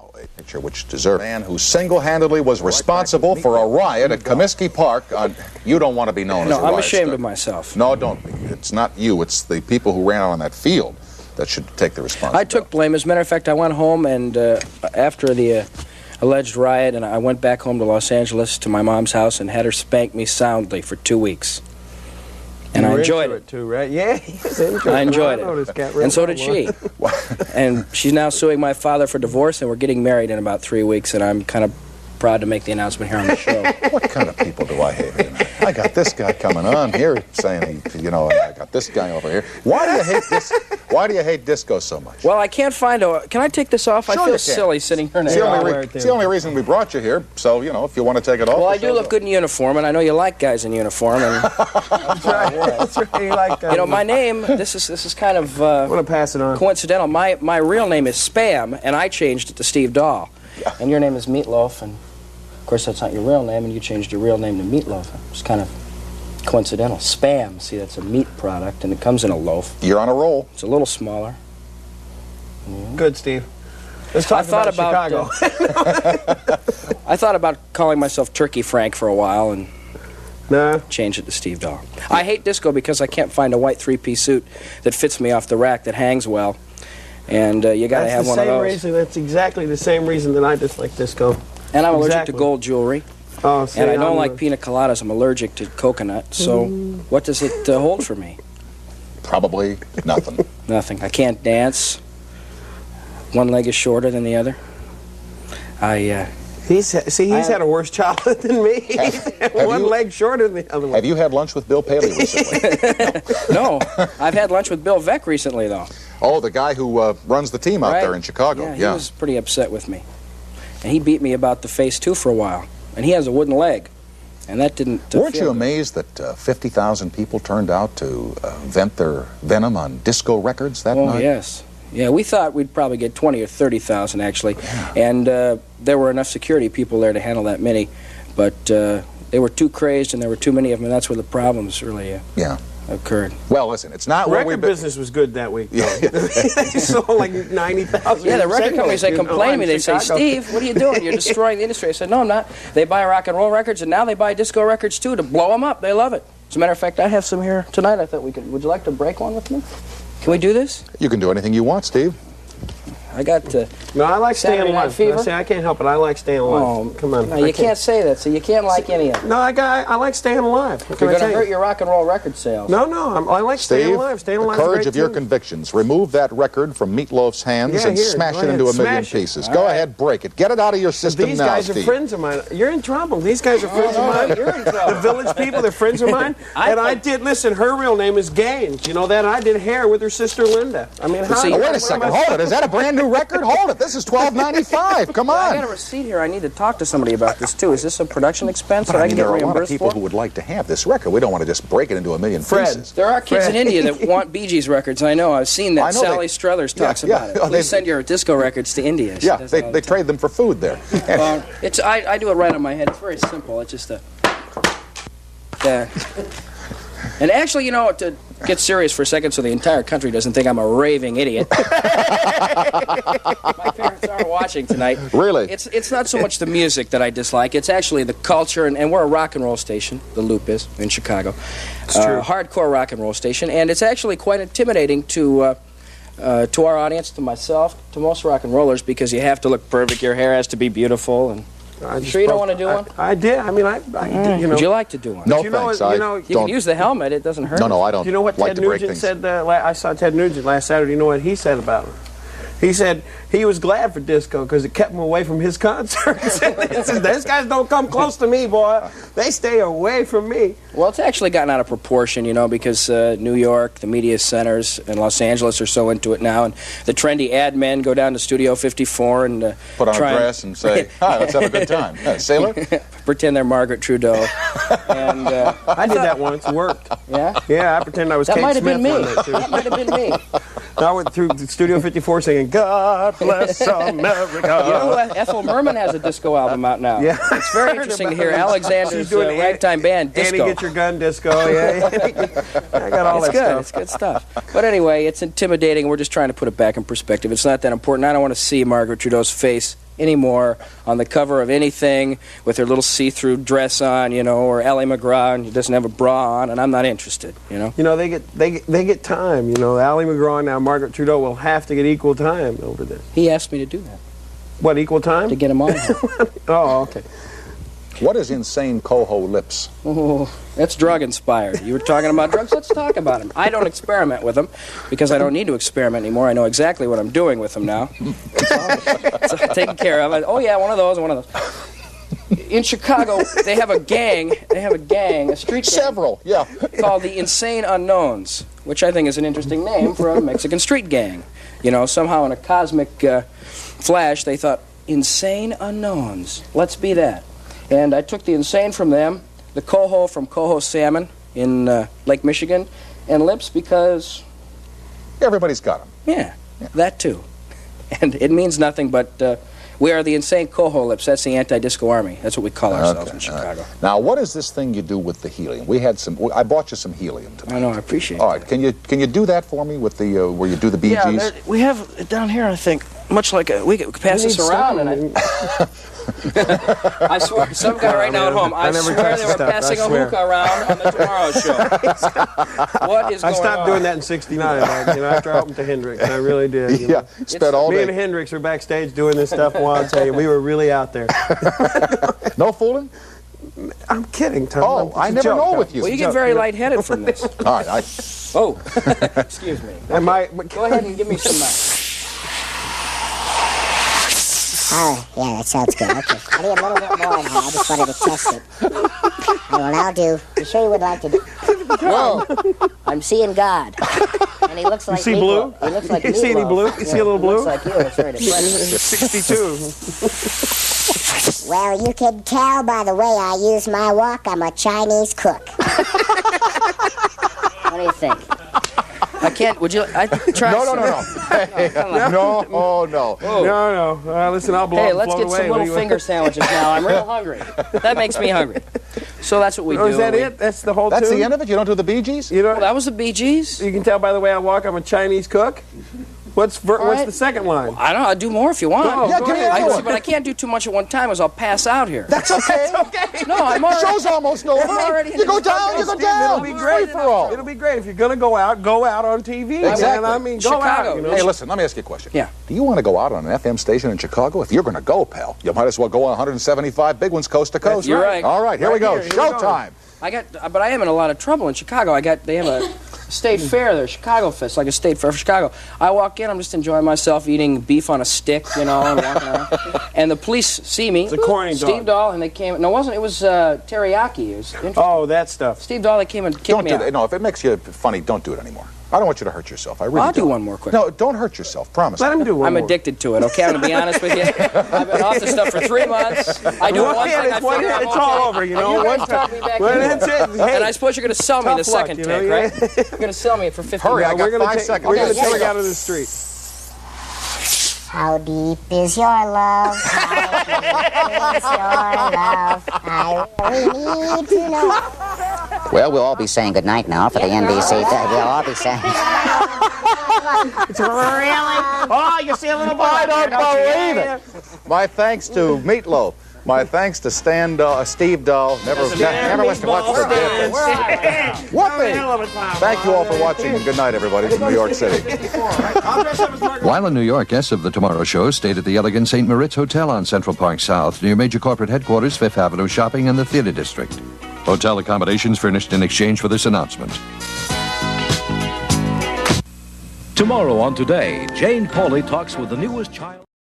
A picture which deserves a man who single-handedly was responsible for a riot at Comiskey Park on... You don't want to be known as a riot. No, I'm ashamed of myself. No, don't be. It's not you. It's the people who ran out on that field that should take the responsibility. I took blame. As a matter of fact, I went home and after the alleged riot, and I went back home to Los Angeles to my mom's house and had her spank me soundly for 2 weeks. And I enjoyed it too, right? Yeah, I enjoyed it. And so did she. And she's now suing my father for divorce, and we're getting married in about 3 weeks, and I'm kind of proud to make the announcement here on the show. What kind of people do I hate? I got this guy coming on here saying, you know, and I got this guy over here. Why do you hate this? Why do you hate disco so much? Well, I can't find a... Can I take this off? Sure, I feel silly sitting here. It's the only reason we brought you here, so, you know, if you want to take it off... Well, I do look good in uniform, and I know you like guys in uniform, and... That's right. That's right. You like... You know, my name, this is kind of... I want to pass it on. Coincidental. My real name is Spam, and I changed it to Steve Dahl. Yeah. And your name is Meatloaf, and... Of course, that's not your real name, and you changed your real name to Meatloaf. It's kind of coincidental. Spam, see, that's a meat product, and it comes in a loaf. You're on a roll. It's a little smaller. Yeah. Good, Steve. Let's talk about Chicago. I thought about calling myself Turkey Frank for a while, and change it to Steve Dahl. I hate disco because I can't find a white three-piece suit that fits me off the rack that hangs well, and you got to have one of those. That's exactly the same reason that I dislike disco. And I'm allergic to gold jewelry. Oh, see, and I don't like pina coladas. I'm allergic to coconut. So what does it hold for me? Probably nothing. Nothing. I can't dance. One leg is shorter than the other. He's had a worse childhood than me. One leg shorter than the other one. Have you had lunch with Bill Paley recently? No. I've had lunch with Bill Veeck recently, though. Oh, the guy who runs the team out there in Chicago. Yeah, he was pretty upset with me. And he beat me about the face, too, for a while. And he has a wooden leg. And that didn't Weren't you amazed that 50,000 people turned out to vent their venom on disco records that night? Oh, yes. Yeah, we thought we'd probably get 20 or 30,000, actually. Yeah. And there were enough security people there to handle that many. But they were too crazed, and there were too many of them, and that's where the problems really occurred. Well, listen, it's not record business was good that week, though. They sold like 90,000. Yeah, the record companies, they complain to me. They say, Steve, what are you doing? You're destroying the industry. I said, no, I'm not. They buy rock and roll records, and now they buy disco records, too, to blow them up. They love it. As a matter of fact, I have some here tonight. I thought we could... Would you like to break one with me? Can we do this? You can do anything you want, Steve. I got No, I like Staying Alive. I can't help it. I like Staying Alive. Oh, come on. No, you can't say that, so you can't like any of them. No, I like Staying Alive. You're going to hurt your rock and roll record sales. No, I like Staying Alive. Staying Alive. The courage of your convictions. Remove that record from Meatloaf's hands and smash it into a million pieces. Go ahead, break it. Get it out of your system now, These guys are friends of mine. You're in trouble. These guys are friends of mine. You're in trouble. The Village people, they're friends of mine. And I did, listen, her real name is Gaines. You know that? I did hair with her sister Linda. I mean, how... Wait a second. Hold it. Is that a brand new record? Hold it. This is $12.95. Come on. I got a receipt here. I need to talk to somebody about this, too. Is this a production expense that I can get reimbursed for? There are a lot of people who would like to have this record. We don't want to just break it into a million pieces. There are kids in India that want Bee Gees records. I know. I've seen that. Sally Struthers talks about it. Please send your disco records to India. Yeah, they trade them for food there. I do it right on my head. It's very simple. It's just a... And actually, you know, to get serious for a second so the entire country doesn't think I'm a raving idiot. My parents are watching tonight. Really? It's not so much the music that I dislike. It's actually the culture, and we're a rock and roll station, the Loop is, in Chicago. It's true. Hardcore rock and roll station, and it's actually quite intimidating to our audience, to myself, to most rock and rollers, because you have to look perfect. Your hair has to be beautiful, and... You sure you don't want to do one? I did. I mean, you know. Would you like to do one? No, thanks. You can use the helmet. It doesn't hurt. No, I don't. Do you know what Ted Nugent said? I saw Ted Nugent last Saturday. You know what he said about it? He said he was glad for disco because it kept him away from his concerts. He says, these guys don't come close to me, boy. They stay away from me. Well, it's actually gotten out of proportion, you know, because New York, the media centers, and Los Angeles are so into it now. And the trendy ad men go down to Studio 54 and put on a dress and say, hi, let's have a good time. Sailor? Pretend they're Margaret Trudeau. And I did that once. It worked. Yeah? Yeah, I pretended I was Kate Smith one night, too. That might have been me. I went through Studio 54 singing, God bless America. You know, Ethel Merman has a disco album out now. Yeah. It's very interesting to hear Alexander's ragtime band, Disco. Annie, get your gun, Disco. Yeah. I got all that stuff. It's good stuff. But anyway, it's intimidating. We're just trying to put it back in perspective. It's not that important. I don't want to see Margaret Trudeau's face anymore on the cover of anything with her little see-through dress on, you know, or Ally McGraw and she doesn't have a bra on, and I'm not interested, you know. You know, they get time. You know, Ally McGraw and now Margaret Trudeau will have to get equal time over this. He asked me to do that. What, equal time? To get him on. Oh, okay. What is insane coho lips? Oh, that's drug-inspired. You were talking about drugs? Let's talk about them. I don't experiment with them because I don't need to experiment anymore. I know exactly what I'm doing with them now. So taken care of. Oh, yeah, one of those, one of those. In Chicago, they have a gang. A street gang. Several, yeah. Called the Insane Unknowns, which I think is an interesting name for a Mexican street gang. You know, somehow in a cosmic flash, they thought, Insane Unknowns. Let's be that. And I took the insane from them, the coho from coho salmon in Lake Michigan, and lips because... Everybody's got them. Yeah, that too. And it means nothing, but we are the insane coho lips. That's the anti-disco army. That's what we call ourselves in Chicago. Now, what is this thing you do with the helium? I bought you some helium tonight. I know, I appreciate it. All right, can you do that for me with the, where you do the Bee Gees? Yeah, we have it down here, I think, much like we could pass this around, and I swear, some guy right now at home, I swear they were passing a hookah around on the Tomorrow Show. What is going on? I stopped doing that in '69, you know, after I opened to Hendrix. I really did. You know. Spent all day. Me and Hendrix were backstage doing this stuff, well, I'll tell you, we were really out there. No fooling? I'm kidding, Tom. Oh, I never know with you. Well, you get very lightheaded from this. All right, Oh, excuse me. Go ahead and give me some... Oh, yeah, that sounds good. Okay. I need a little bit more in here. I just wanted to test it. I will now do. You sure you would like to do? Whoa, I'm seeing God. And he looks like you see blue? He looks like you see any blue? You see a little blue? He looks like you. It's very depressing. 62. Well, you can tell by the way I use my walk, I'm a Chinese cook. What do you think? I can't. Would you? I try. No. Hey, No. Listen, I'll blow. Hey, let's get some little finger sandwiches now. I'm real hungry. That makes me hungry. So that's what we do. Is that it? That's the whole That's tune? the end of it? You don't do the Bee Gees? You know, well, that was the Bee Gees. You can tell by the way I walk, I'm a Chinese cook. What's the second line? I don't know. I'll do more if you want. Yeah, give me another one. But I can't do too much at one time, as I'll pass out here. That's okay. That's okay. No, I'm already. Show's almost over. You go down. It'll be great. It'll be great if you're gonna go out on TV. Exactly. I mean, Chicago. go out. You know? Hey, listen, let me ask you a question. Yeah. Do you want to go out on an FM station in Chicago? If you're going to go, pal, you might as well go on 175 big ones coast to coast. You're right. All right, here we go. Showtime. But I am in a lot of trouble in Chicago. They have a state fair there, Chicago Fest, like a state fair for Chicago. I walk in, I'm just enjoying myself, eating beef on a stick, you know, and walking around. And the police see me. It's a corny dog. Steve Dahl, and they came. No, it wasn't. It was teriyaki. It was interesting. Oh, that stuff. Steve Dahl, they came and kicked Don't me do out. that. No, if it makes you funny, don't do it anymore. I don't want you to hurt yourself. I really I'll do don't. one more quick. No, don't hurt yourself. Promise. Let him do one I'm more. addicted to it, okay? I'm going to be honest with you. I've been off the stuff for 3 months. I do one thing, I figure I'm it's okay. all over, you know. You guys talk me back Well, into that's it. it. Hey, And I suppose you're going to sell me the tough luck, second you know, take, right? You're going to sell me it for $50. Hurry, I got 5 seconds. We're going to Okay, take yeah. out of the street. How deep is your love? How deep is your love? I really need to know. Well, we'll all be saying goodnight now for the NBC. We'll all be saying. It's really? Oh, you see a little boy. I don't believe it. My thanks to Meatloaf. My thanks to Steve Dahl. Never listen to what's the difference. Whoopee! Thank you all for watching, and good night, everybody, from New York City. While in New York, guests of The Tomorrow Show stayed at the elegant St. Moritz Hotel on Central Park South, near major corporate headquarters, Fifth Avenue Shopping, and the Theater District. Hotel accommodations furnished in exchange for this announcement. Tomorrow on Today, Jane Pauley talks with the newest child.